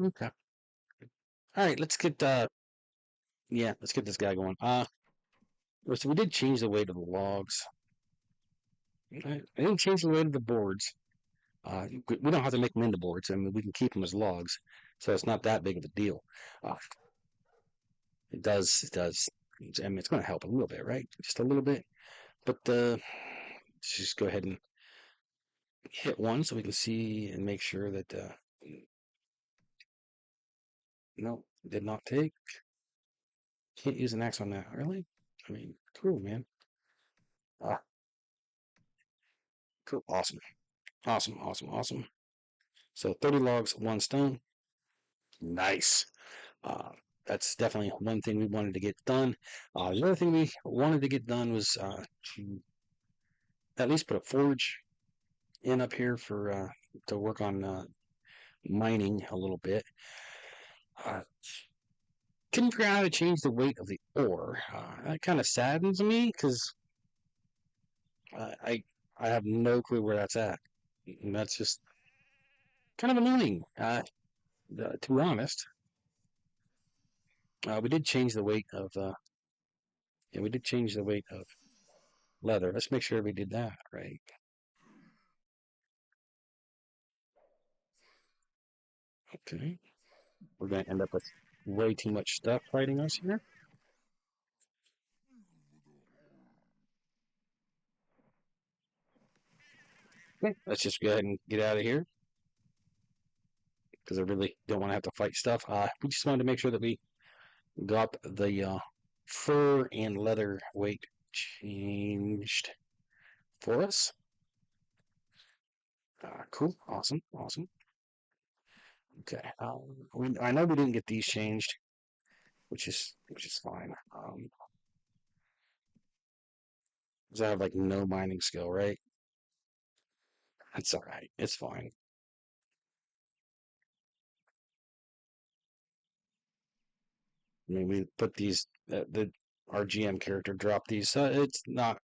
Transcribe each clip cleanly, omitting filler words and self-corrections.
Okay. All right, let's get yeah, let's get this guy going. So we did change the weight of the logs. I didn't change the weight of the boards. We don't have to make them into boards. I mean, we can keep them as logs, so it's not that big of a deal. Uh, it does, it does. I mean, it's going to help a little bit, right? Just a little bit. But let's just go ahead and hit one so we can see and make sure that no, did not take. Can't use an axe on that, really? I mean, cool, man. Ah, cool, awesome, awesome, awesome, awesome. So 30 logs, one stone. Nice. Uh, that's definitely one thing we wanted to get done. The other thing we wanted to get done was to at least put a forge in up here for to work on mining a little bit. Uh, couldn't figure out how to change the weight of the ore. That kind of saddens me because uh, I I have no clue where that's at. And that's just kind of annoying. To be honest, we did change the weight of yeah, we did change the weight of leather. Let's make sure we did that right. Okay, we're gonna end up with way too much stuff fighting us here. Okay, let's just go ahead and get out of here because I really don't want to have to fight stuff. We just wanted to make sure that we got the fur and leather weight changed for us. Cool, awesome, awesome. Okay, I know we didn't get these changed, which is fine. 'Cause I have like no mining skill, right? That's all right. It's fine. I mean, we put these our GM character dropped these. So it's not.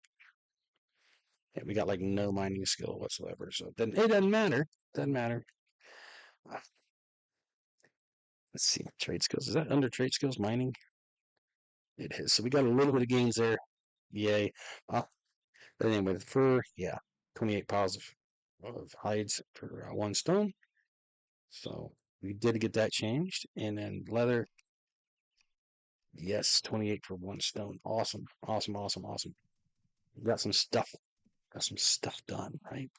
Yeah, we got like no mining skill whatsoever. So then it doesn't matter. Doesn't matter. Uh, let's see. Trade skills. Is that under trade skills mining? It is. So we got a little bit of gains there. Yay. Uh, but anyway, the fur, yeah, 28 piles of hides for one stone. So we did get that changed. And then leather, yes, 28 for one stone. Awesome. Awesome. Awesome. Awesome. Got some stuff. Got some stuff done, right?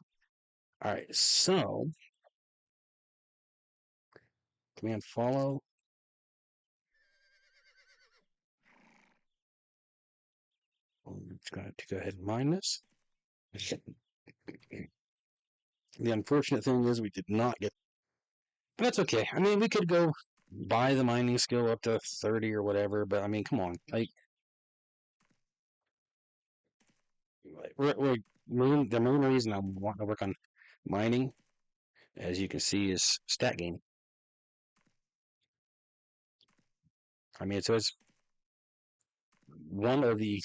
All right. So command follow. I'm just going to go ahead and mine this. The unfortunate thing is we did not get. But that's okay. I mean, we could go buy the mining skill up to 30 or whatever, but I mean, come on. The main reason I want to work on mining, as you can see, is stat gain. I mean, it's one of the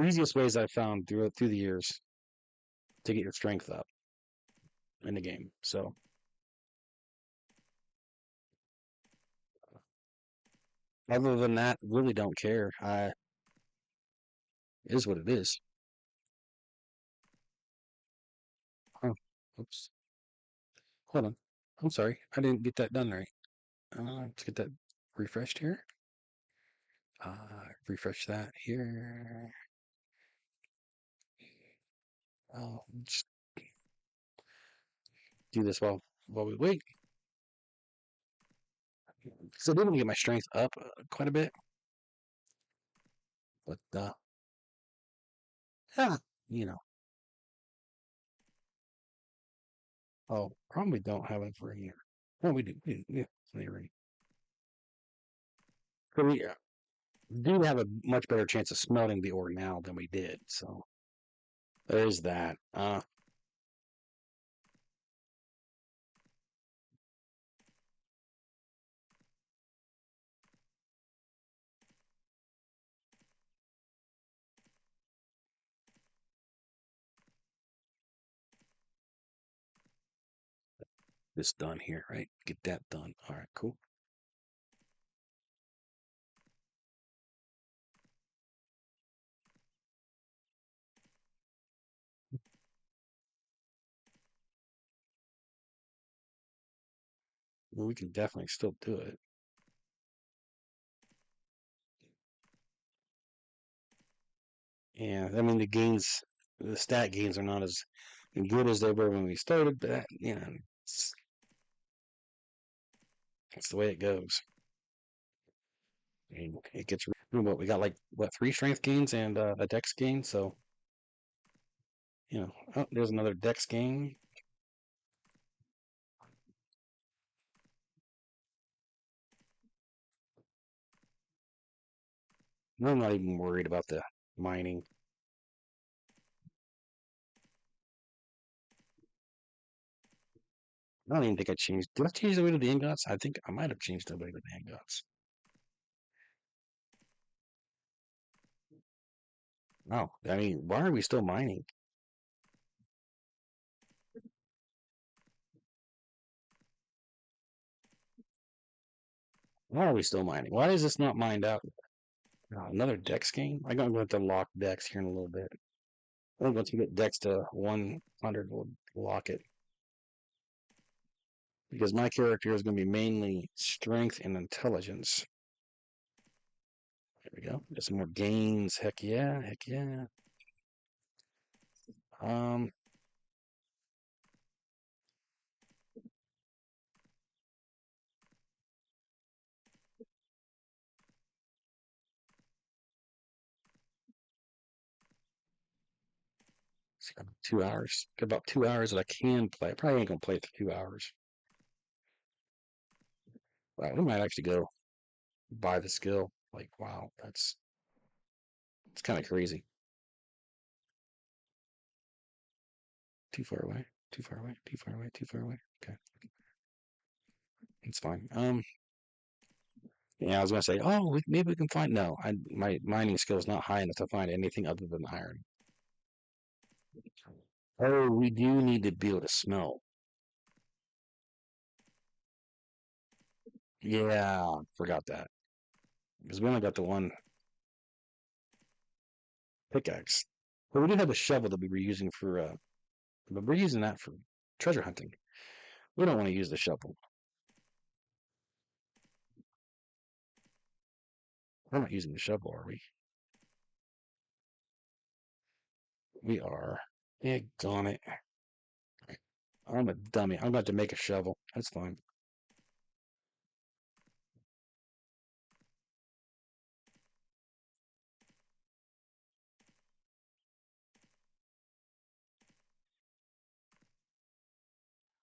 easiest ways I've found through the years to get your strength up in the game. So, other than that, really don't care. It is what it is. Oh, oops. Hold on. I'm sorry. I didn't get that done right. Let's get that refreshed here. Refresh that here. Just do this while we wait. So I didn't get my strength up quite a bit, but yeah, you know. Oh, probably don't have it for a year. Well, we do. Yeah, right. So we do have a much better chance of smelting the ore now than we did. So there's that. this done here, right? Get that done. All right, cool. Well, we can definitely still do it. Yeah, I mean the stat gains are not as good as they were when we started, but it's, it's the way it goes. I mean, it gets what we got like what 3 strength gains and a dex gain, so oh, there's another dex gain. I'm not even worried about the mining. I don't even think I changed. Did I change the way to the ingots? I think I might have changed the way to the ingots. Oh, I mean, why are we still mining? Why are we still mining? Why is this not mined out? Oh, another dex game? I'm going to lock dex here in a little bit. I think once you get dex to 100, we'll lock it. Because my character is going to be mainly strength and intelligence. There we go. Get some more gains. Heck yeah. Heck yeah. Um, it's got 2 hours. Got about 2 hours that I can play. I probably ain't gonna play for 2 hours. Wow, we might actually go buy the skill. Like, wow, it's kind of crazy. Too far away. Too far away. Too far away. Too far away. Okay, it's fine. Yeah, I was gonna say, oh, maybe we can find. No, my mining skill is not high enough to find anything other than iron. Oh, we do need to be able to smell. Yeah, forgot that because we only got the one pickaxe. But we do have a shovel that we were using for, but we're using that for treasure hunting. We don't want to use the shovel. We're not using the shovel, are we? We are. Gone it. I'm a dummy. I'm about to make a shovel. That's fine.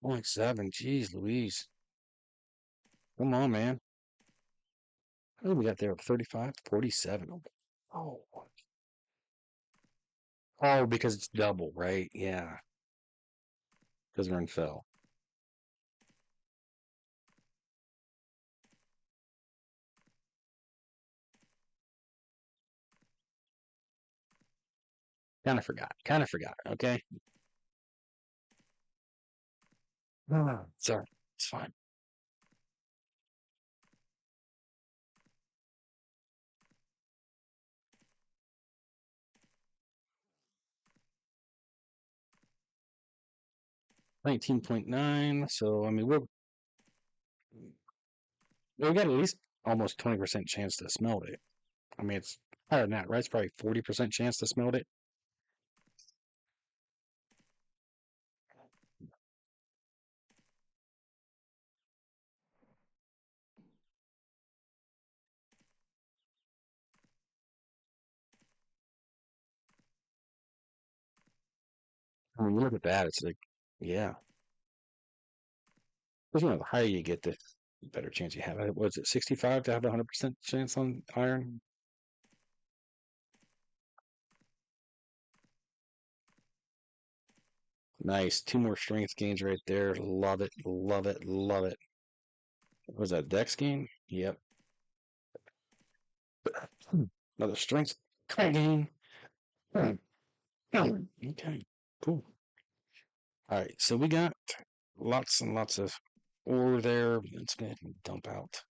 Point seven. Jeez Louise. Come on, man. How did we got there? 35, 47. Oh. Oh, because it's double, right? Yeah. Because we're in fell. Kind of forgot. Kind of forgot. Okay. Sorry. It's fine. 19.9. So, I mean, we got at least almost 20% chance to smelt it. I mean, it's higher than that, right? It's probably 40% chance to smelt it. I mean, you look at that, it's like, yeah. Because, the higher you get, the better chance you have. Was it 65 to have a 100% chance on iron? Nice. 2 more strength gains right there. Love it. Love it. Love it. Was that dex gain? Yep. Another strength gain. Okay. Cool. All right. So we got lots and lots of ore there. Let's go ahead and dump out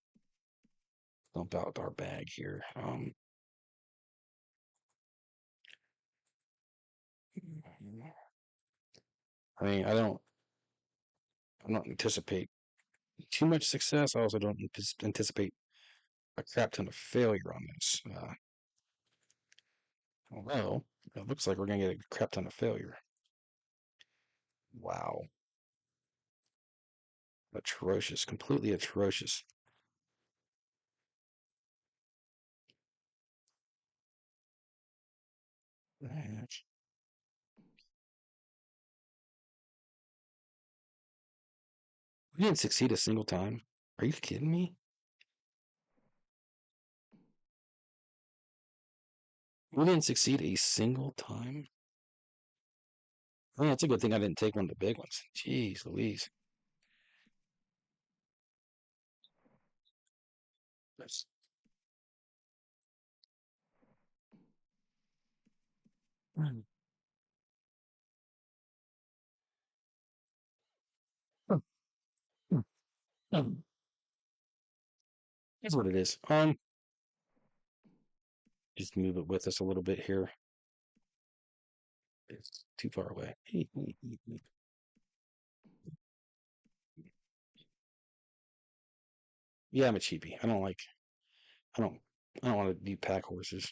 our bag here. I mean, I don't anticipate too much success. I also don't anticipate a crap ton of failure on this. Although it looks like we're gonna get a crap ton of failure. Wow, atrocious, completely atrocious. We didn't succeed a single time. Are you kidding me? We didn't succeed a single time. Yeah, it's a good thing I didn't take one of the big ones. Jeez Louise. That's, that's what it is. Just move it with us a little bit here. It's too far away. Yeah, I'm a cheapie. I don't I don't want to do pack horses.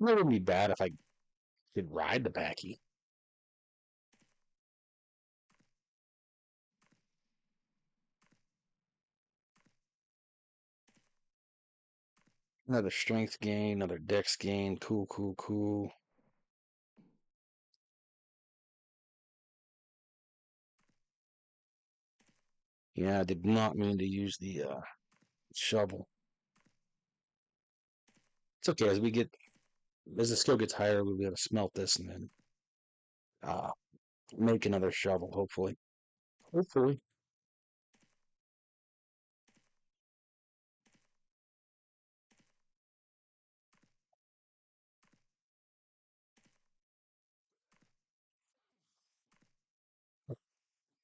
It wouldn't be bad if I could ride the backy. Another strength gain, another dex gain. Cool, cool, cool. Yeah, I did not mean to use the shovel. It's okay as the skill gets higher, we'll be able to smelt this and then uh make another shovel, hopefully. Hopefully.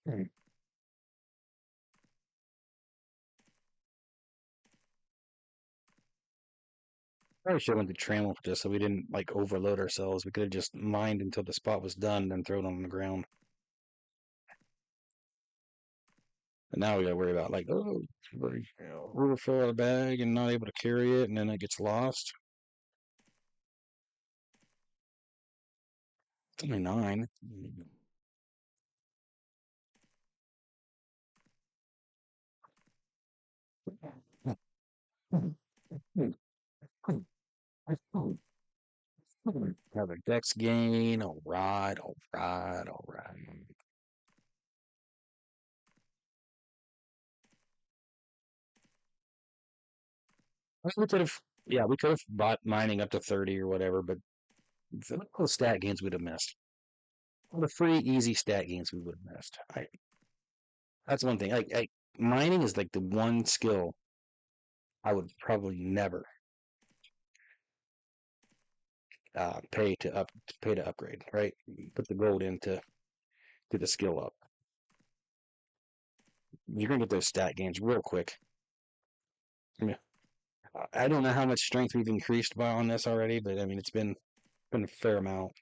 Hmm. Probably should have went to trample just so we didn't like overload ourselves. We could have just mined until the spot was done, then throw it on the ground. And now we gotta worry about like, oh, overfill the bag and not able to carry it, and then it gets lost. It's only 9. Another dex gain. All right, all right, all right. We could have, yeah, we could have bought mining up to 30 or whatever, but those stat gains we'd have missed. All the free, easy stat gains we would have missed. That's one thing. Mining is like the one skill I would probably never pay to upgrade. Right, put the gold into to the skill up. You're gonna get those stat gains real quick. I mean, I don't know how much strength we've increased by on this already, but I mean it's been a fair amount,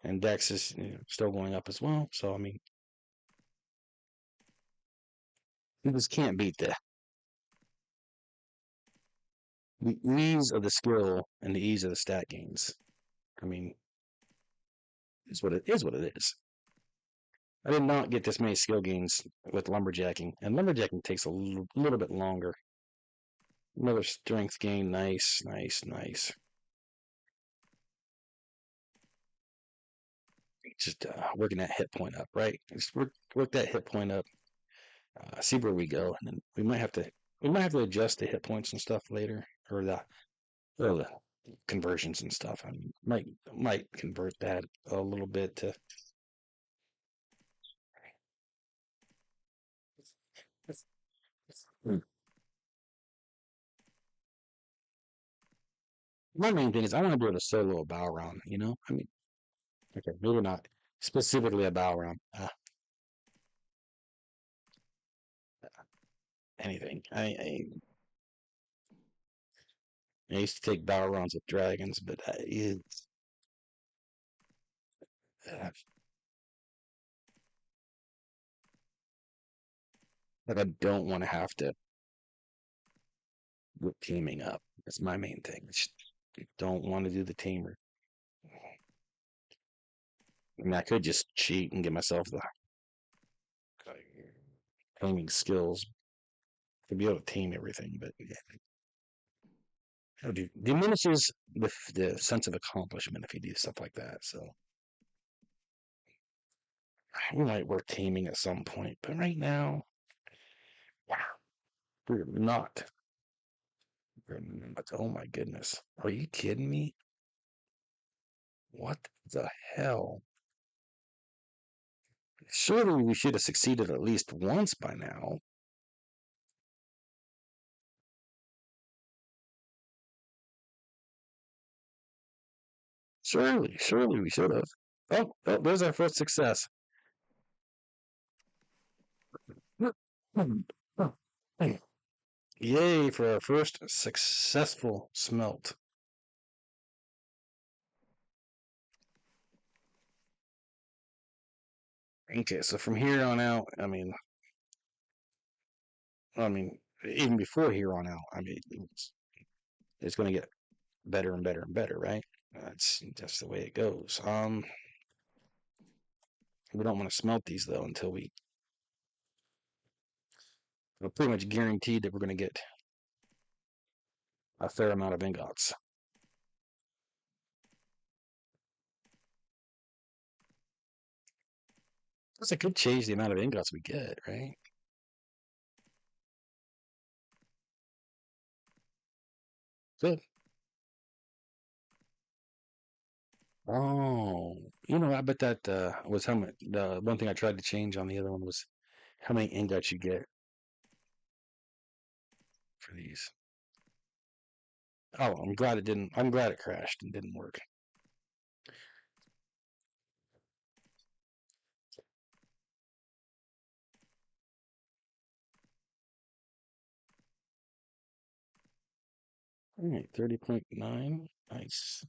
and Dex is still going up as well. So I mean, you just can't beat the ease of the skill and the ease of the stat gains. I mean, is what it is. What it is. I did not get this many skill gains with lumberjacking, and lumberjacking takes a little bit longer. Another strength gain, nice, nice, nice. Just working that hit point up, right? Just work that hit point up. See where we go, and then we might have to adjust the hit points and stuff later, or the conversions and stuff. I mean, might convert that a little bit to. Hmm. My main thing is I want to be able to solo a bow round. I mean, okay, maybe not specifically a Balron. Anything. I used to take Balrons with dragons, but but I don't want to have to with teaming up. That's my main thing. Just don't want to do the tamer. I mean, I could just cheat and get myself the taming skills to be able to tame everything, but yeah, it diminishes the sense of accomplishment if you do stuff like that. So we might work taming at some point, but right now, we're not. We're not. Oh my goodness. Are you kidding me? What the hell? Surely we should have succeeded at least once by now. Surely we should have. Oh, there's our first success. Yay for our first successful smelt. Okay, so from here on out, I mean, even before here on out, I mean, it's going to get better and better and better, right? That's just the way it goes. We don't want to smelt these though until we're pretty much guaranteed that we're going to get a fair amount of ingots. That's a good change the amount of ingots we get, right? Good. Oh, I bet that was how much. The one thing I tried to change on the other one was how many ingots you get for these. Oh, I'm glad it didn't. I'm glad it crashed and didn't work. All right, 30.9. Nice.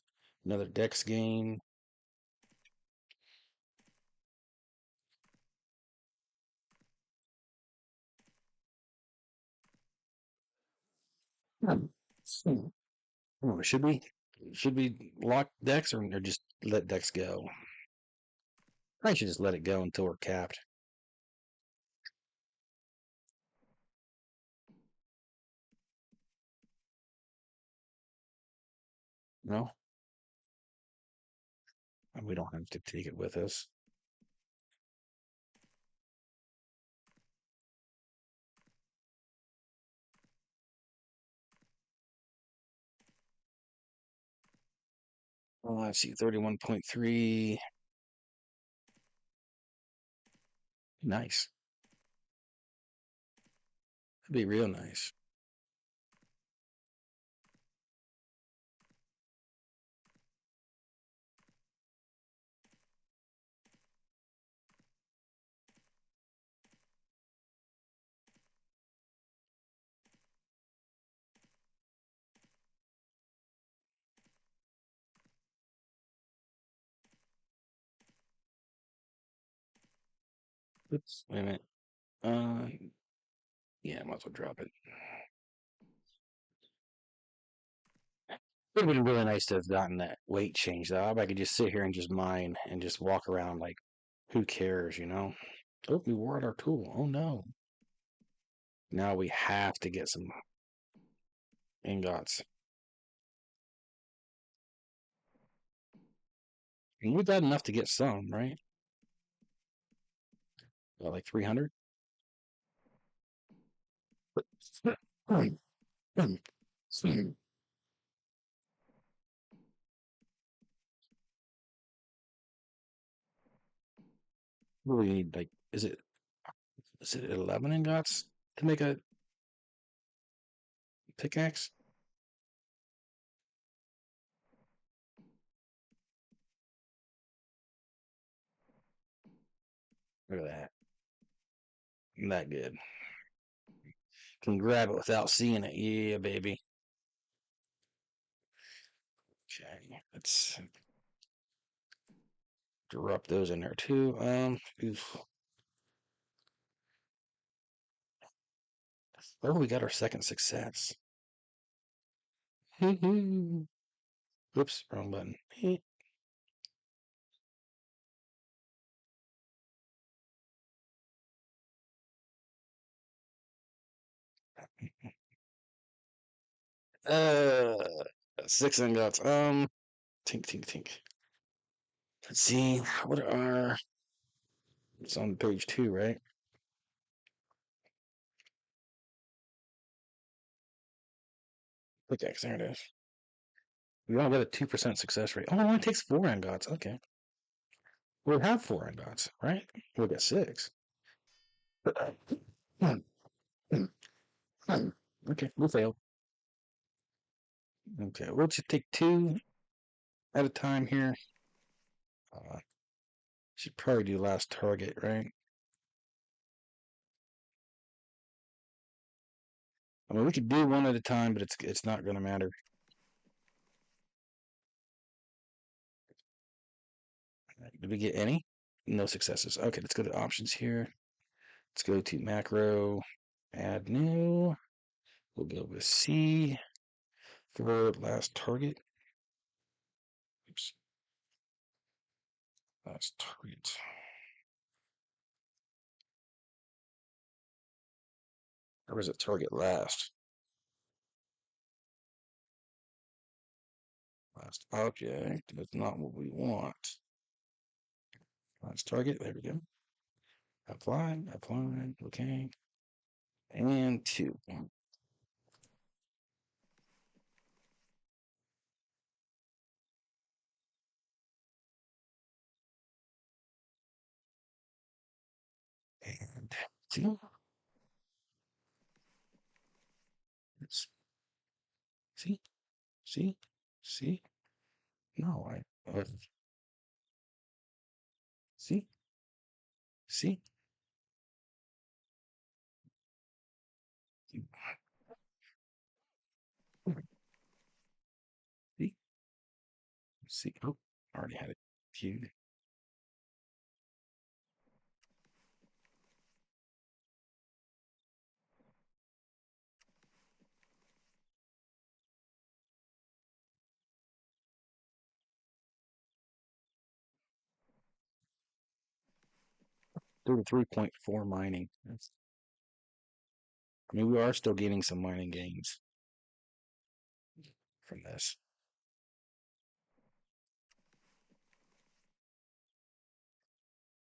Another dex gain. Hmm. Oh, should we lock dex or just let dex go? I should just let it go until we're capped. No, we don't have to take it with us. Oh, I see 31.3. Nice. That'd be real nice. Oops, wait a minute. Uh, yeah, I might as well drop it. It would have been really nice to have gotten that weight change, though. I could just sit here and just mine and just walk around like, who cares? Oh, we wore out our tool. Oh no. Now we have to get some ingots. And we've got enough to get some, right? Like 300? We need like, is it 11 ingots to make a pickaxe? Look at that. That good. Can grab it without seeing it. Yeah, baby. Okay, let's drop those in there too. Oof. Oh, we got our second success. Oops, wrong button. Uh, 6 ingots. Tink, tink, tink. Let's see. What are? It's on page 2, right? Okay, there it is. We only got a 2% success rate. Oh, it only takes 4 ingots. Okay. We'll have 4 ingots, right? We'll get 6. Okay, we failed. Okay, we'll just take 2 at a time here. Should probably do last target, right? I mean, we could do one at a time, but it's not going to matter. Did we get any? No successes. Okay, let's go to options here. Let's go to macro, add new. We'll go with C for last target. Oops. Last target. Or was it target last? Last object. That's not what we want. Last target. There we go. Apply. Apply. Okay. And 2. And 2. Let's see. See. See. No, see. See. See. See. Oh, already had it queued. 33.4 mining. I mean, we are still getting some mining gains from this.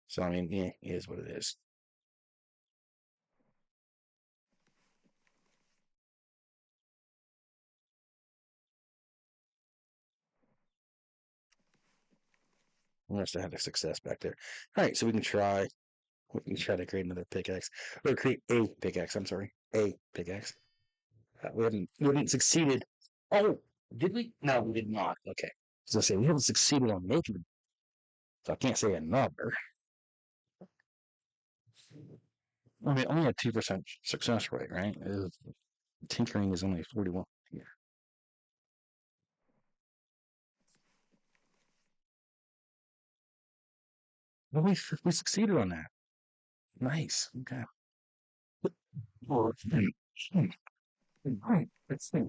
So, I mean, yeah, it is what it is. We must have had a success back there. All right, so we can try to create another pickaxe. Or create a pickaxe, I'm sorry. A pickaxe. We haven't succeeded. Oh, did we? No, we did not. Okay. So I say we haven't succeeded on making, so I can't say another. I mean, only a 2% success rate, right? Tinkering is only 41. Yeah. Well, we succeeded on that. Nice. Okay. Let's see.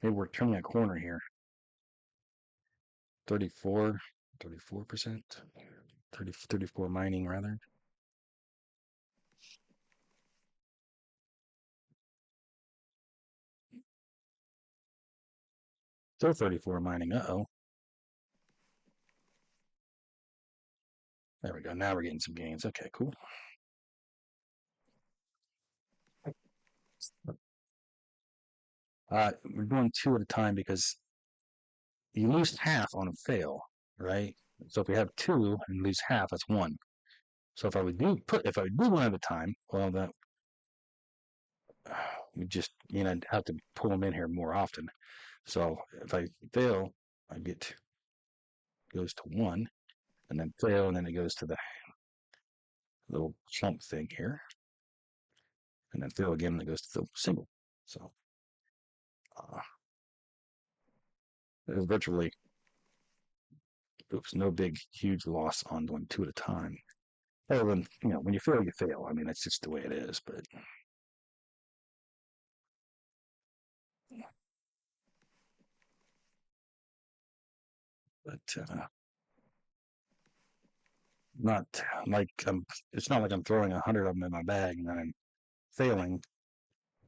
Maybe we're turning a corner here. 34, 34%, 34 mining rather. Still 34 mining. Uh-oh. There we go. Now we're getting some gains. Okay, cool. We're doing 2 at a time because you lose half on a fail, right? So if we have 2 and lose half, that's 1. So if I would do 1 at a time, well, that we just have to pull them in here more often. So if I fail, I get goes to 1, and then fail, and then it goes to the little clump thing here, and then fail again, and it goes to the single. So uh, there's virtually, oops, no big, huge loss on doing two at a time. Other than, when you fail, you fail. I mean, that's just the way it is. But not like it's not like I'm throwing 100 of them in my bag and then I'm failing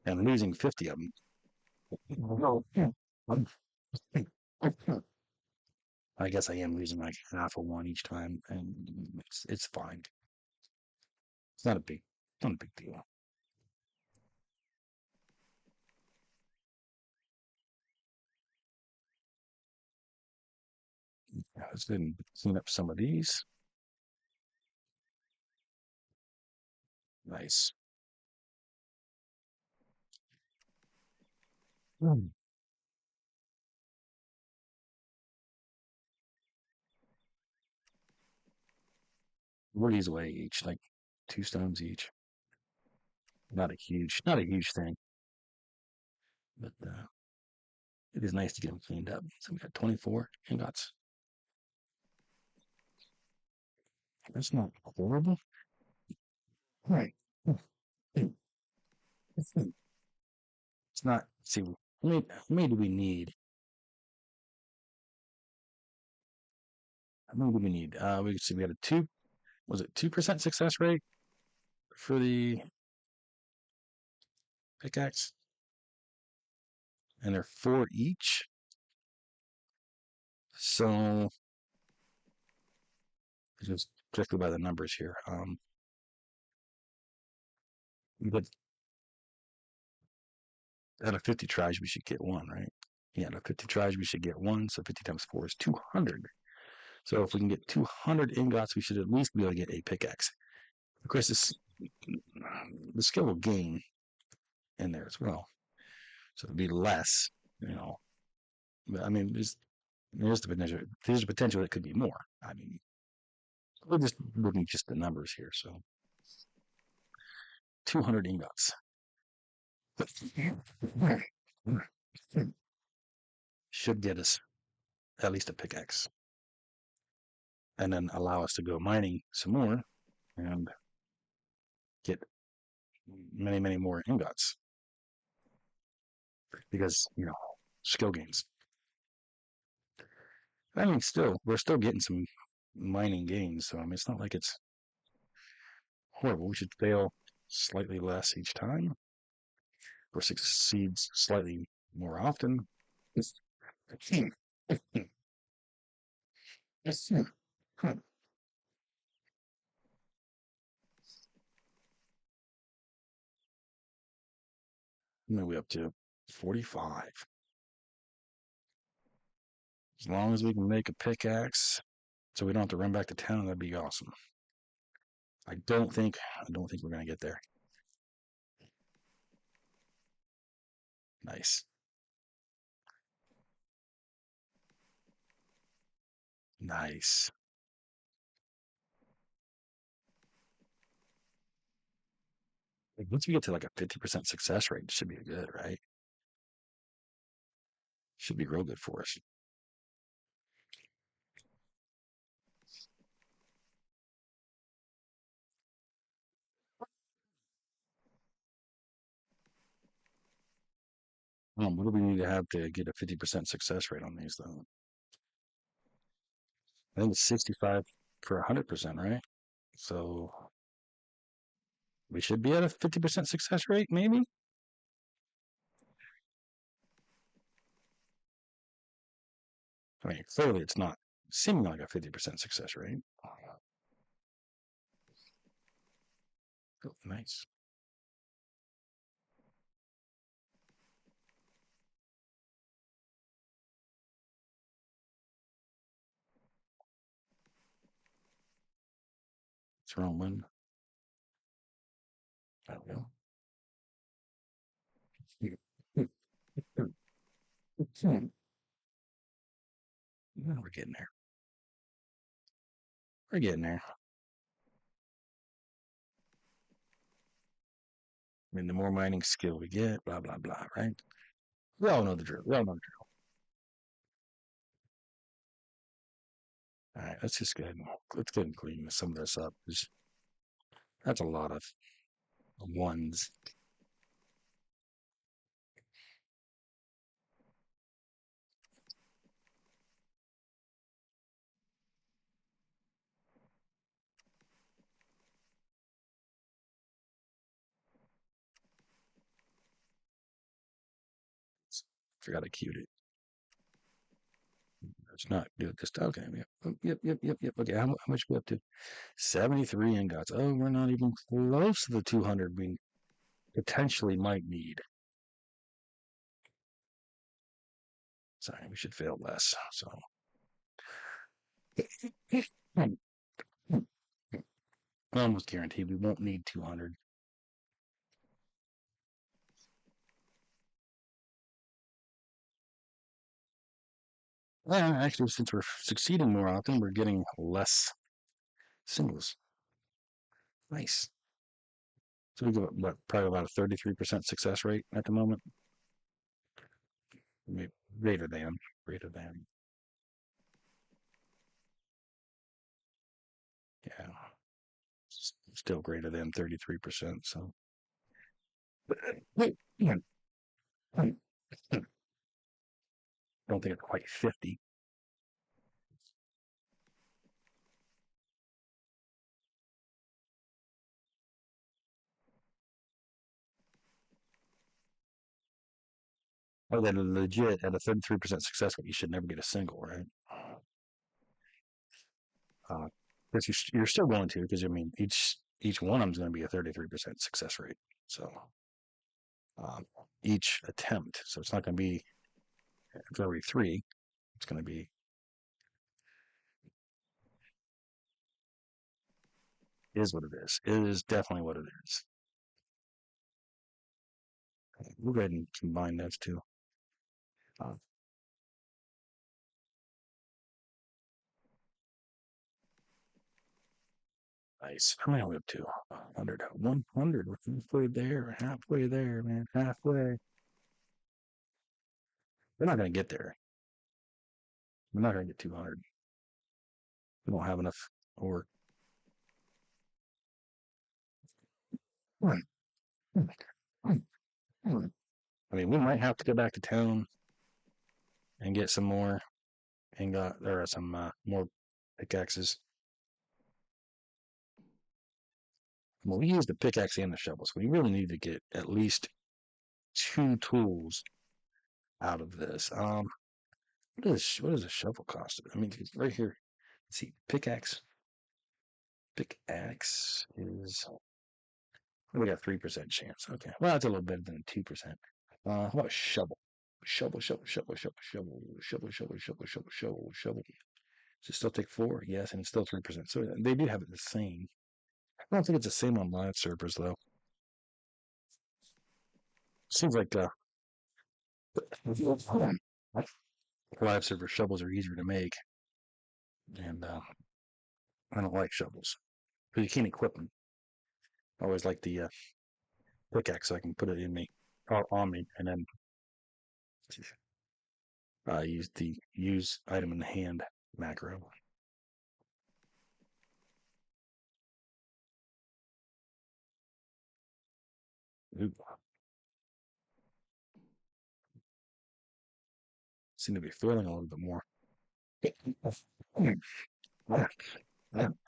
and losing 50 of them. No. I guess I am losing like half of one each time, and it's fine. It's not a big deal. Let's then clean up some of these. Nice. Hmm. What are these away each? Like 2 stones each. Not a huge thing, but it is nice to get them cleaned up. So we got 24 ingots. That's not horrible. Right. It's not. See, how many do we need? How many do we need? We see we had a two. Was it 2% success rate for the pickaxe? And they're four each. So just strictly by the numbers here. But out of 50 tries, we should get one, right? Yeah, out of 50 tries, we should get one. So 50 times 4 is 200. So if we can get 200 ingots, we should at least be able to get a pickaxe. Of course, the skill will gain in there as well. So it'd be less, you know. But I mean, there's the potential. There's the potential that could be more. I mean, we're just looking at just the numbers here. So 200 ingots should get us at least a pickaxe, and then allow us to go mining some more and get many, many more ingots because skill gains. I mean, still, we're still getting some mining gains, so I mean, it's not like it's horrible. We should fail slightly less each time, or succeeds slightly more often. Maybe up to 45. As long as we can make a pickaxe, so we don't have to run back to town, that'd be awesome. I don't think we're gonna get there. Nice, nice. Like, once we get to like a 50% success rate, it should be good, right? Should be real good for us. What do we need to have to get a 50% success rate on these, though? I think it's 65 for 100%, right? So we should be at a 50% success rate, maybe? I mean, clearly it's not seeming like a 50% success rate. Oh, nice. It's wrong one. There we go. We're getting there. We're getting there. mean, the more mining skill we get, blah blah blah, right? We all know the drill. We all know the drill. All right, let's go and clean some of this up. 'Cause that's a lot of ones. Forgot I queued it. Let's not do it this time. Okay, yep, yep. Okay, how much we up to? 73 ingots. Oh, we're not even close to the 200 we potentially might need. Sorry, we should fail less. So, almost guaranteed we won't need 200. Actually, since we're succeeding more often, we're getting less singles. Nice. So we get what, probably about a 33% success rate at the moment. Maybe greater than, greater than. Yeah, still greater than 33%. So, don't think it's quite 50. Oh, that legit at a 33% success rate, you should never get a single, right? Uh, because you're still going to, because I mean, each one of them is going to be a 33% success rate. So, um, each attempt. So it's not going to be for every three. It's going to be is what it is. It is definitely what it is. We'll go ahead and combine those two. Uh, nice. How many are we up to? 100. 100. We're halfway there. Halfway there, man. Halfway. We're not going to get there. We're not going to get 200. We don't have enough or I mean, we might have to go back to town and get some more and got there are some more pickaxes. Well, we use the pickaxe and the shovel, so we really need to get at least two tools out of this. What does a shovel cost? I mean, it's right here. Let's see, pickaxe is we got 3% chance. Okay, well that's a little better than 2%. How about shovel? Shovel. Does it still take 4? Yes, and it's still 3%. So they do have it the same. I don't think it's the same on live servers though. Seems like live server shovels are easier to make, and I don't like shovels because you can't equip them. I always like the pickaxe so I can put it in me or on me, and then use the use item in the hand macro. Ooh, seem to be feeling a little bit more.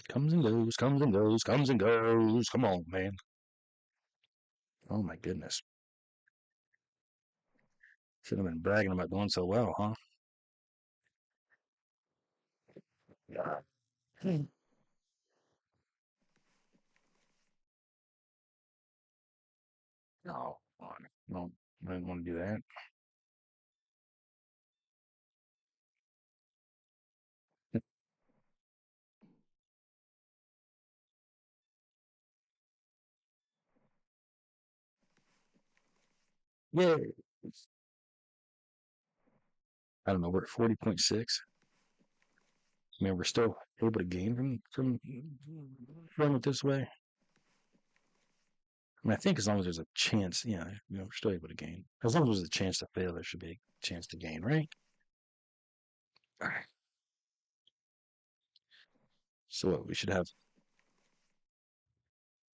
Comes and goes, comes and goes, comes and goes. Come on, man. Oh my goodness. Should have been bragging about doing so well, huh? Yeah. No, no, I didn't want to do that. Yeah. I don't know. We're at 40.6. I mean, we're still able to gain from it this way. I mean, I think as long as there's a chance, yeah, we're still able to gain. As long as there's a chance to fail, there should be a chance to gain, right? All right. So what, we should have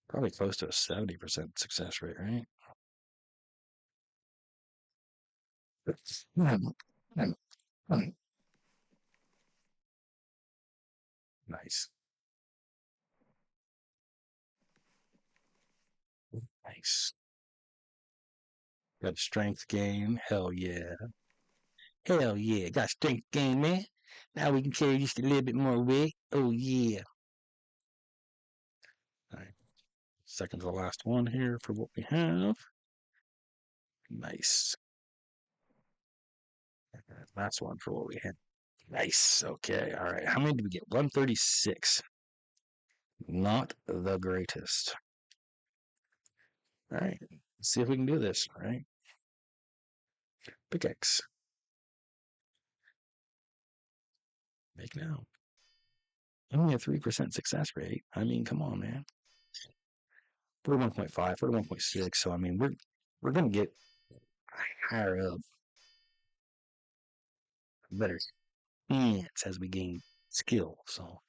probably close to a 70% success rate, right? Nice. Nice. Got strength gain. Hell yeah. Hell yeah. Got strength gain, man. Now we can carry just a little bit more weight. Oh yeah. All right. Second to the last one here for what we have. Nice. Last one for what we had. Nice. Okay. All right. How many did we get? 136. Not the greatest. All right. Let's see if we can do this. All right. Pickaxe. Make now. Only a 3% success rate. I mean, come on, man. 41.5, 41.6. So I mean, we're gonna get higher up, better chance as we gain skill. So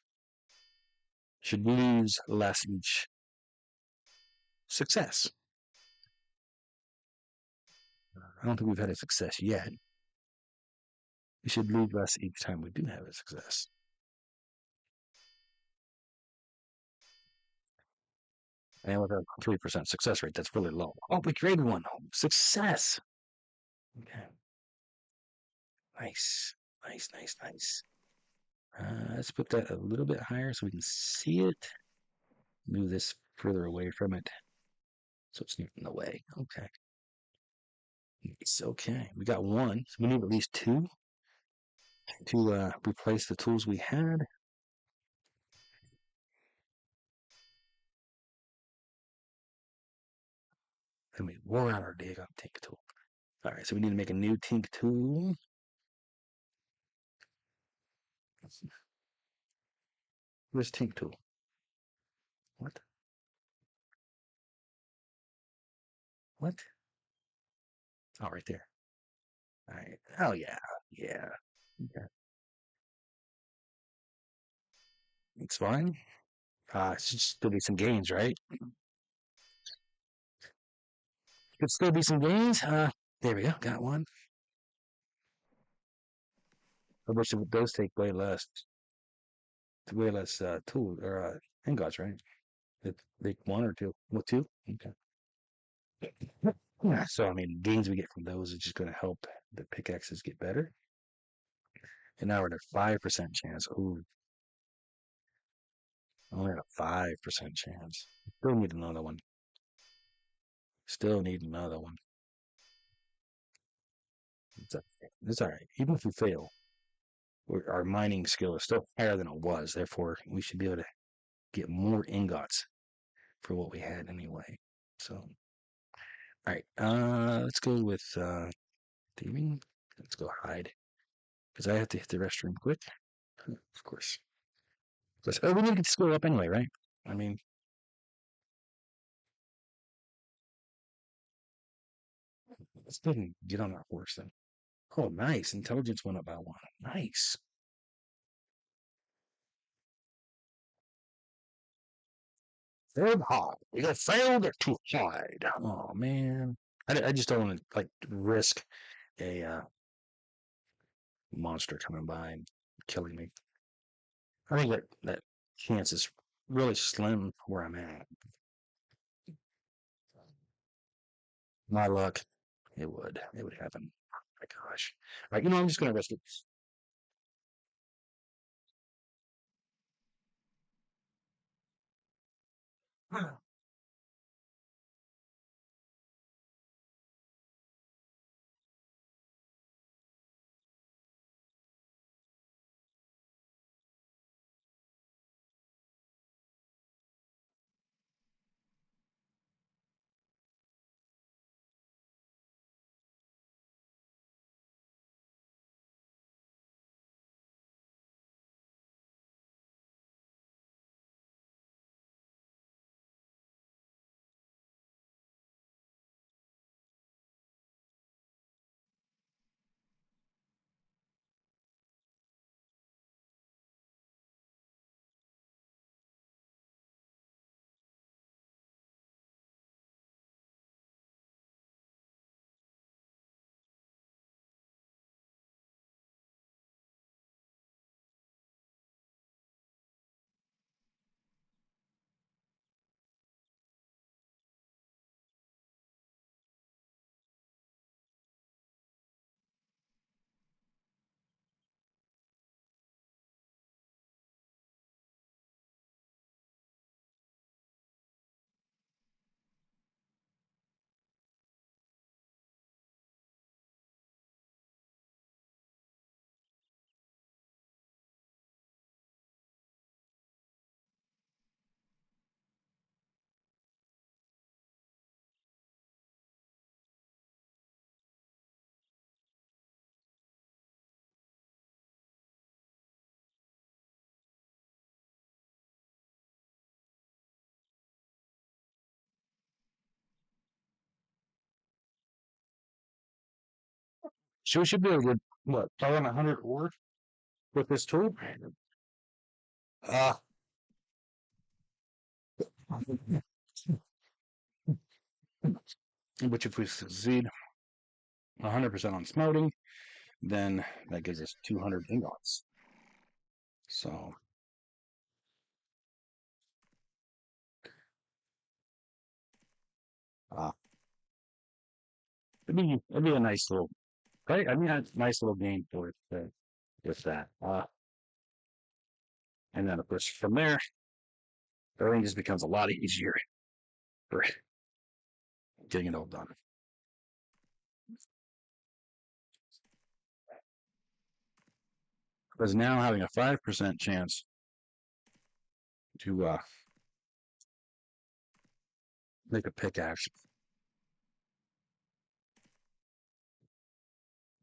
should lose less each success. I don't think we've had a success yet. We should lose less each time we do have a success. And with a 3% success rate, that's really low. Oh, we created one. Success. Okay. Nice. Nice, nice, nice. Let's put that a little bit higher so we can see it. Move this further away from it so it's not in the way. Okay. It's okay. We got one. So we need at least two to replace the tools we had. And we wore out our dig on Tink tool. All right, so we need to make a new Tink tool. Where's Tink tool? What? What? Oh, right there. All right. Oh yeah. Yeah. Okay. It's fine. It should still be some gains, right? Could still be some gains. There we go. Got one. I wish it does take way less tool or ingots, right? It like one or two. Well, two. Okay. Yeah. So I mean, gains we get from those is just going to help the pickaxes get better. And now we're at a 5% chance. Ooh, only at a 5% chance. Still need another one. Still need another one. It's, a, it's all right. Even if we fail, our mining skill is still higher than it was. Therefore, we should be able to get more ingots for what we had anyway. So, all right. Let's go with thieving. Let's go hide because I have to hit the restroom quick. Of course. Oh, we need to get the score up anyway, right? I mean, let's go ahead and get on our horse then. Oh, nice. Intelligence went up by one. Nice. Failed hard. You got failed to hide. Oh man. I just don't want to like risk a monster coming by and killing me. I think that chance is really slim where I'm at. My luck, it would. It would happen. Oh my gosh. All right, I'm just gonna risk it. So we should be able to get, what, around 100 ore with this tool? Uh, which if we succeed 100% on smelting, then that gives us 200 ingots. So, uh, it'd be a nice little, right? I mean, a nice little game for it with that. And then, of course, from there, everything just becomes a lot easier for getting it all done. Because now having a 5% chance to make a pickaxe,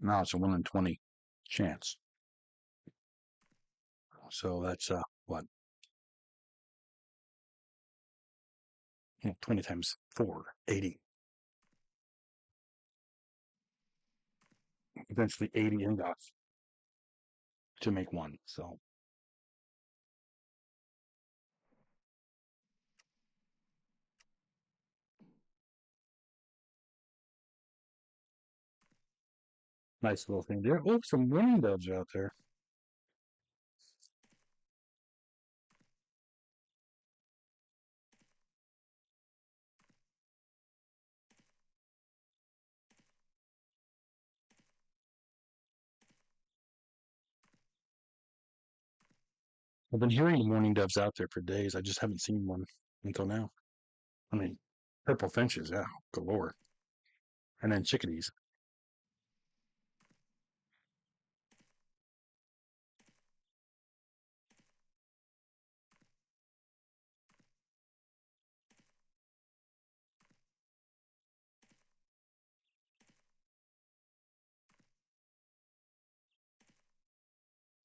now it's a 1 in 20 chance. So that's what? 20 times 4, 80. Eventually 80 ingots to make one. So nice little thing there. Oh, some winning doves out there. I've been hearing the mourning doves out there for days. I just haven't seen one until now. I mean, purple finches, yeah, galore. And then chickadees.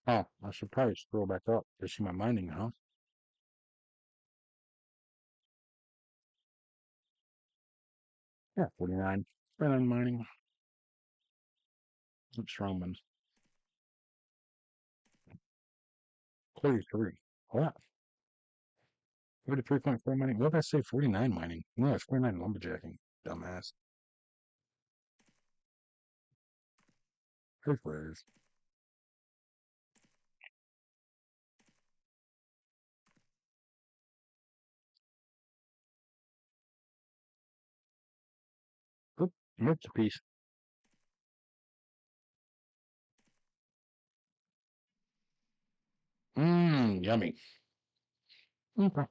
Oh, I should probably scroll back up to see my mining, huh? Yeah, 49. 49 mining. Strong ones. 43. What? 43.4 mining. What did I say? 49 mining. No, it's 49 lumberjacking. Dumbass. Here's where it is. Oop, missed a piece. Mmm, yummy. Okay.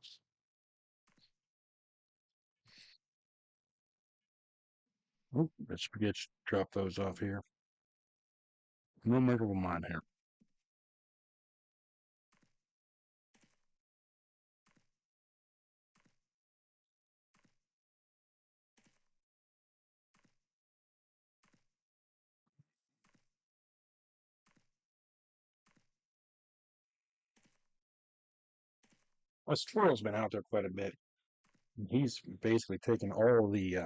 Oop, let's forget to drop those off here. No measurable mine here. A squirrel's been out there quite a bit. He's basically taken all the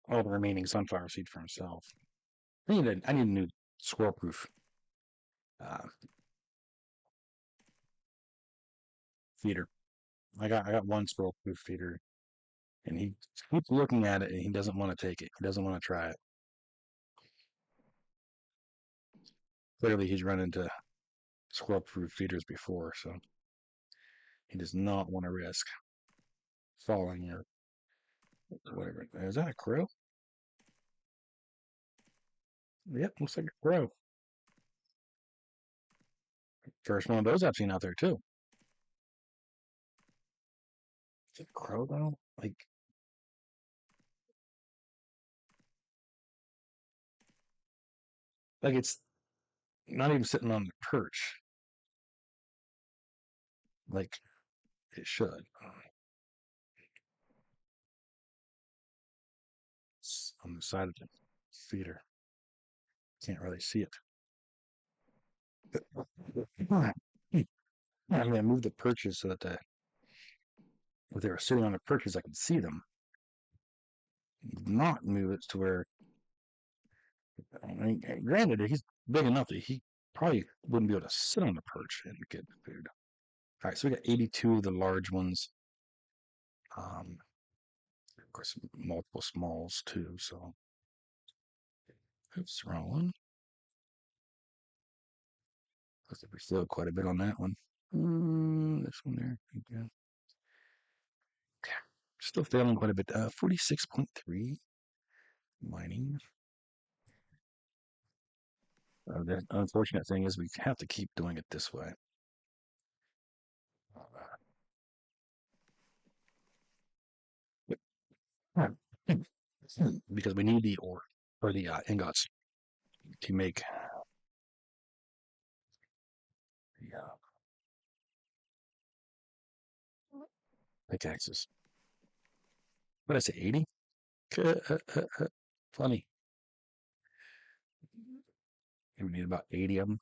all the remaining sunflower seed for himself. I need a new squirrel proof uh, feeder. I got one squirrel proof feeder, and he keeps looking at it and he doesn't want to take it. He doesn't want to try it. Clearly, he's run into squirrel proof feeders before, so he does not want to risk falling or whatever. Is that a crow? Yep, looks like a crow. First one of those I've seen out there too. Is it a crow though? Like it's not even sitting on the perch like it should. It's on the side of the feeder. Can't really see it. I mean, I moved the perches so that if they were sitting on the perches, I could see them. not move it to where, I mean, granted, he's big enough that he probably wouldn't be able to sit on the perch and get food. All right, so we got 82 of the large ones. Of course, multiple smalls too. So, oops, wrong one. Looks like we failed quite a bit on that one. This one there. Yeah. Still failing quite a bit. 46.3 mining. The unfortunate thing is we have to keep doing it this way. Because we need the ore or the ingots to make the pickaxes. What did I say, 80? Funny. We need about 80 of them.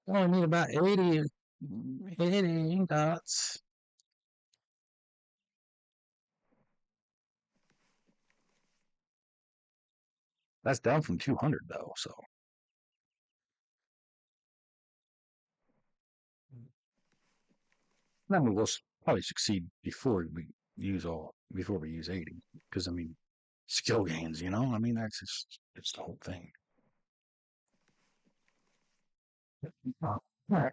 Oh, I need about 80 ingots. That's down from 200 though, so I mean, we'll probably succeed before we use 80. Because I mean, skill gains, I mean, that's just it's the whole thing. All right.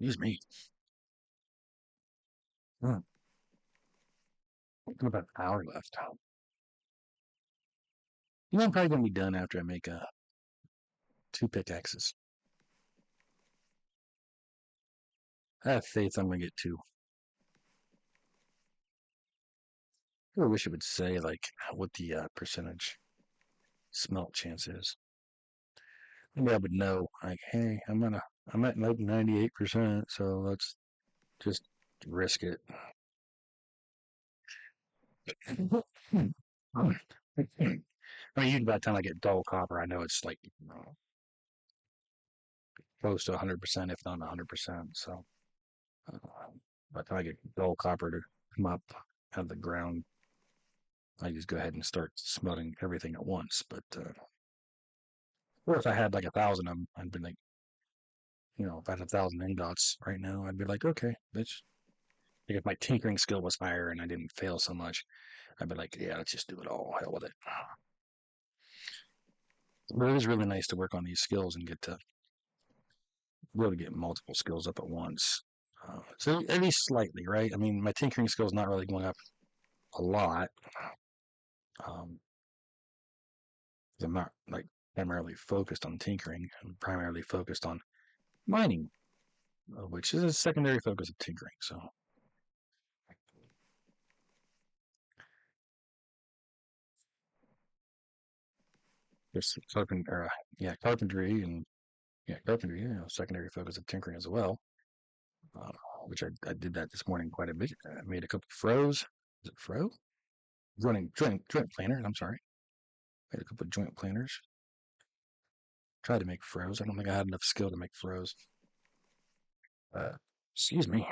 Excuse me. Hmm. Got about an hour left. I'm probably gonna be done after I make 2 pickaxes. I have faith I'm gonna get 2. I really wish it would say like what the percentage smelt chance is. Maybe I would know. Like, hey, I'm at like 98%, so let's just risk it. I mean, even by the time I get dull copper, I know it's like close to 100%, if not 100%. So uh, by the time I get dull copper to come up out of the ground, I just go ahead and start smelting everything at once. But or if I had like 1,000 of them, I'd be like, if I had 1,000 ingots right now, I'd be like, okay, let's. Like if my tinkering skill was higher and I didn't fail so much, I'd be like, yeah, let's just do it all. Hell with it. But it is really nice to work on these skills and get to really get multiple skills up at once. So at least slightly, right? I mean, my tinkering skill is not really going up a lot. Um, I'm not like primarily focused on tinkering. I'm primarily focused on mining, which is a secondary focus of tinkering. So there's carpentry and carpentry, secondary focus of tinkering as well. Uh, which I did that this morning quite a bit. I made a couple of froze. Is it fro? Running joint planers. I'm sorry. Made a couple of joint planners. Tried to make froze. I don't think I had enough skill to make froze. Uh, excuse me.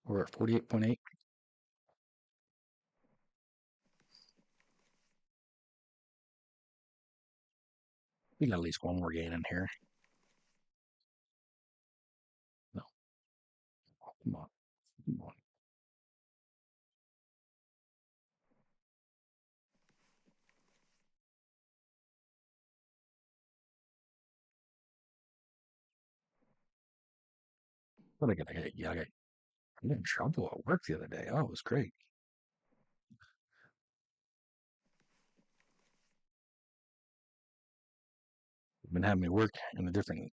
We're at 48.8. We got at least one more gain in here. No, come on. Come on. What I got? I got in trouble at work the other day. Oh, it was great. been having me work in a different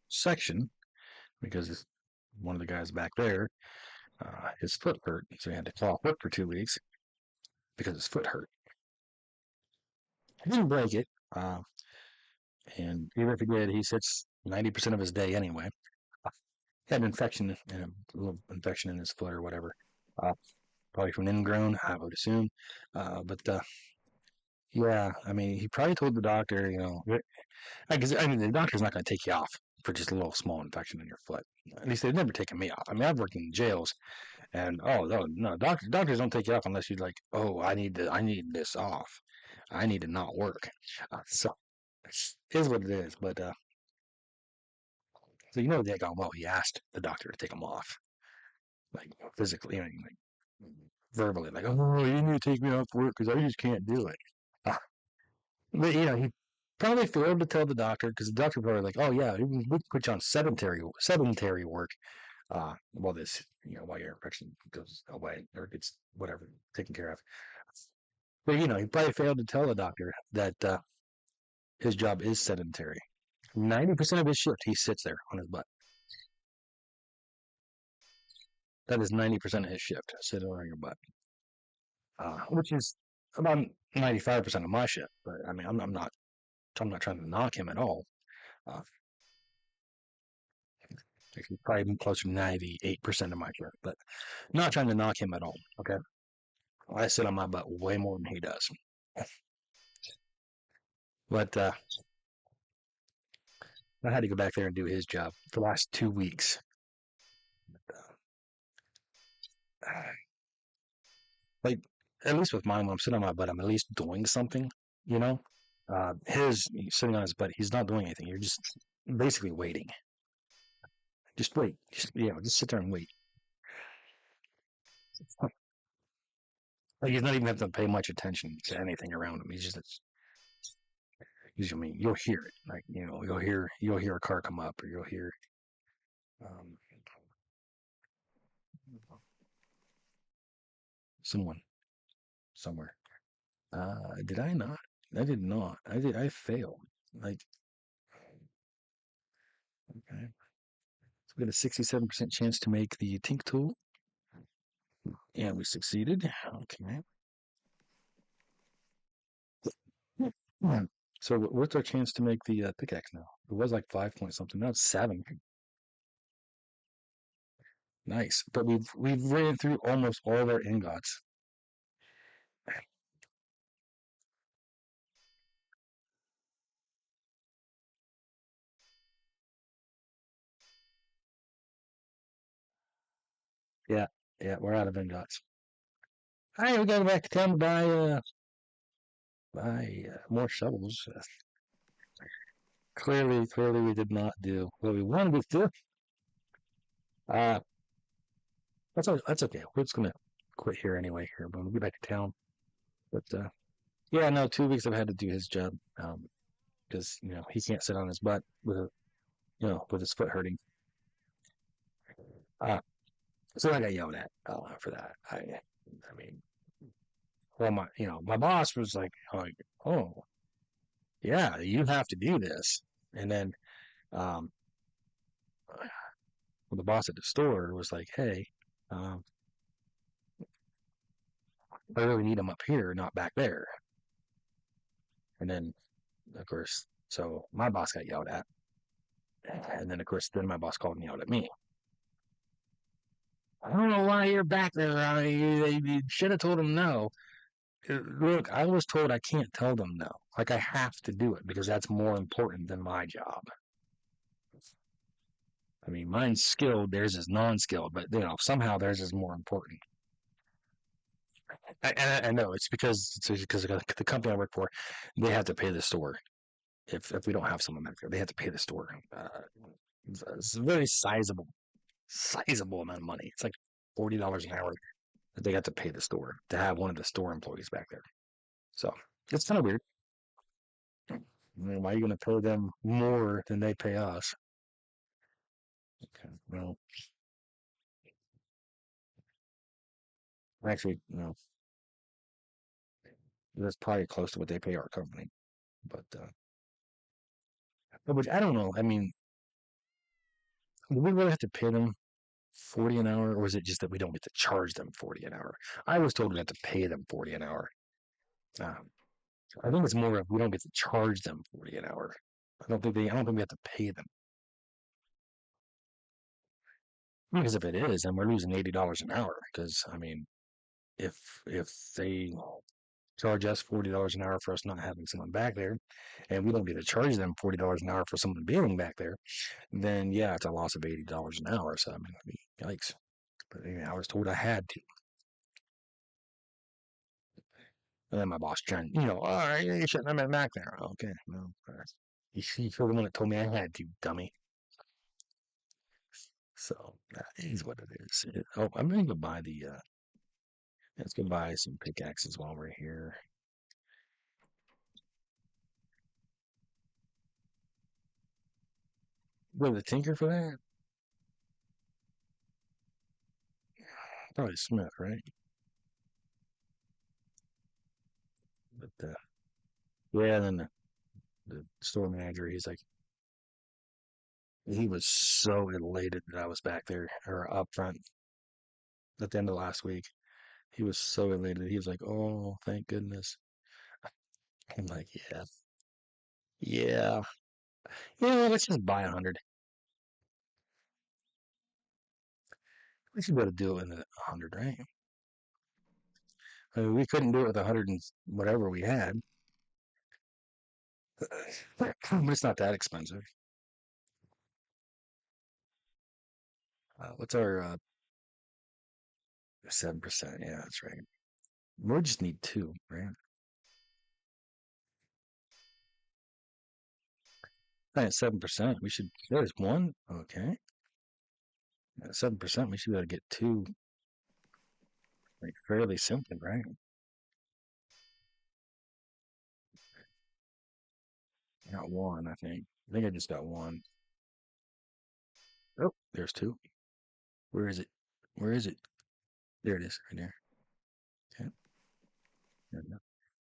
section because one of the guys back there, his foot hurt, so he had to call off work for 2 weeks because his foot hurt. He didn't break it, uh, and even if he did, he sits 90% of his day anyway. He had an infection, and a little infection in his foot or whatever. Uh, Probably from an ingrown, I would assume. But yeah, I mean, he probably told the doctor, because I mean, the doctor's not going to take you off for just a little small infection in your foot. At least they've never taken me off. I mean, I've worked in jails, and oh no, doctors don't take you off unless you're like, oh, I need this off. I need to not work. So it is what it is. But so that gone well. He asked the doctor to take him off, like physically, like verbally, like, oh, you need to take me off work because I just can't do it. Uh, but he probably failed to tell the doctor because the doctor probably like, oh yeah, we can put you on sedentary work. While while your infection goes away or gets whatever taken care of. But he probably failed to tell the doctor that his job is sedentary. 90% of his shift, he sits there on his butt. That is 90% of his shift, sitting on your butt, which is about 95% of my shift. But I mean, I'm not trying to knock him at all. Uh, Actually, probably closer to 98% of my shift, but not trying to knock him at all. Okay, I sit on my butt way more than he does. But I had to go back there and do his job for the last 2 weeks. Like, at least with mine, when I'm sitting on my butt, I'm at least doing something, you know? His sitting on his butt, he's not doing anything. You're just basically waiting. Just wait. Just sit there and wait. Like, he's not even have to pay much attention to anything around him. I mean, you'll hear it. Like, you'll hear a car come up, or you'll hear um, someone somewhere. Did I not? I did not. I did. I failed. Like, okay. So we got a 67% chance to make the Tink tool, and we succeeded. Okay. Hmm. So what's our chance to make the pickaxe now? It was like 5 point something. Now it's 7. Nice. But we've ran through almost all of our ingots. Yeah. Yeah, we're out of ingots. All right, we got to go back to town to buy more shovels. Clearly, we did not do what we wanted to do. Uh, that's okay. We're just gonna quit here anyway. Here, when we get back to town. But yeah, no, 2 weeks I've had to do his job because he can't sit on his butt with his foot hurting. Uh, so I got yelled at for that. I mean, well, my boss was like, oh yeah, you have to do this, and then um, the boss at the store was like, hey, um, I really need him up here, not back there. And then, of course, so my boss got yelled at, and then of course, then my boss called and yelled at me. I don't know why you're back there. I mean, you should have told him no. Look, I was told I can't tell them no. Like I have to do it because that's more important than my job. I mean, mine's skilled, theirs is non-skilled, but somehow theirs is more important. I know it's because the company I work for, they have to pay the store if we don't have someone back there. They have to pay the store. It's a very sizable amount of money. It's like $40 an hour that they got to pay the store to have one of the store employees back there. So it's kind of weird. Why are you going to pay them more than they pay us? Okay, well, actually, no, that's probably close to what they pay our company. But Which I don't know. I mean, do we really have to pay them 40 an hour, or is it just that we don't get to charge them 40 an hour? I was told we have to pay them 40 an hour. Um, I think it's more of we don't get to charge them 40 an hour. I don't think we have to pay them. Because if it is, then we're losing $80 an hour. Because I mean, if if they charge us $40 an hour for us not having someone back there, and we don't get to charge them $40 an hour for someone being back there, then yeah, it's a loss of $80 an hour. So I mean, yikes. But I was told I had to. And then my boss trying, all right, you shouldn't have been back there. Okay, no, all right. You're the one that told me I had to, dummy. So that is what it is. Oh, I'm gonna go buy let's go buy some pickaxes while we're here. Go to the tinker for that? Probably Smith, right? But yeah, and then the store manager, he was so elated that I was back there or up front at the end of last week. He was so elated. He was like, "Oh, thank goodness." I'm like, "Yeah, yeah, let's just buy 100. We should be able to do it with 100, right? I mean, we couldn't do it with 100 and whatever we had, but it's not that expensive. What's our 7%? Yeah, that's right. We just need two, right? 7%. We should. There's one. Okay. 7%. We should be able to get two, like fairly simply, right? I got one, I think. I think I just got one. Oh, there's two. Where is it? Where is it? There it is, right there. Okay. There we go.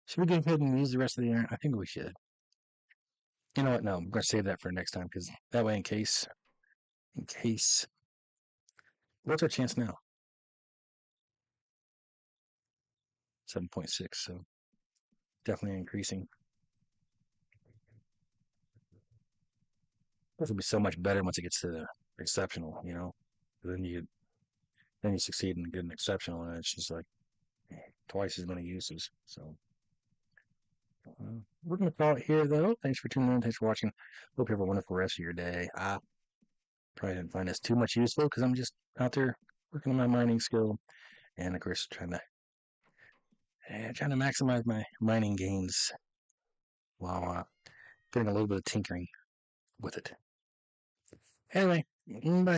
Should we go ahead and use the rest of the iron? I think we should. You know what? No, I'm going to save that for next time because that way, in case, what's our chance now? 7.6. So definitely increasing. This will be so much better once it gets to the exceptional, then you succeed and get an exceptional, and it's just like twice as many uses. So we're going to call it here, though. Thanks for tuning in. Thanks for watching. Hope you have a wonderful rest of your day. I probably didn't find this too much useful because I'm just out there working on my mining skill and, of course, trying to maximize my mining gains while doing a little bit of tinkering with it. Anyway, bye.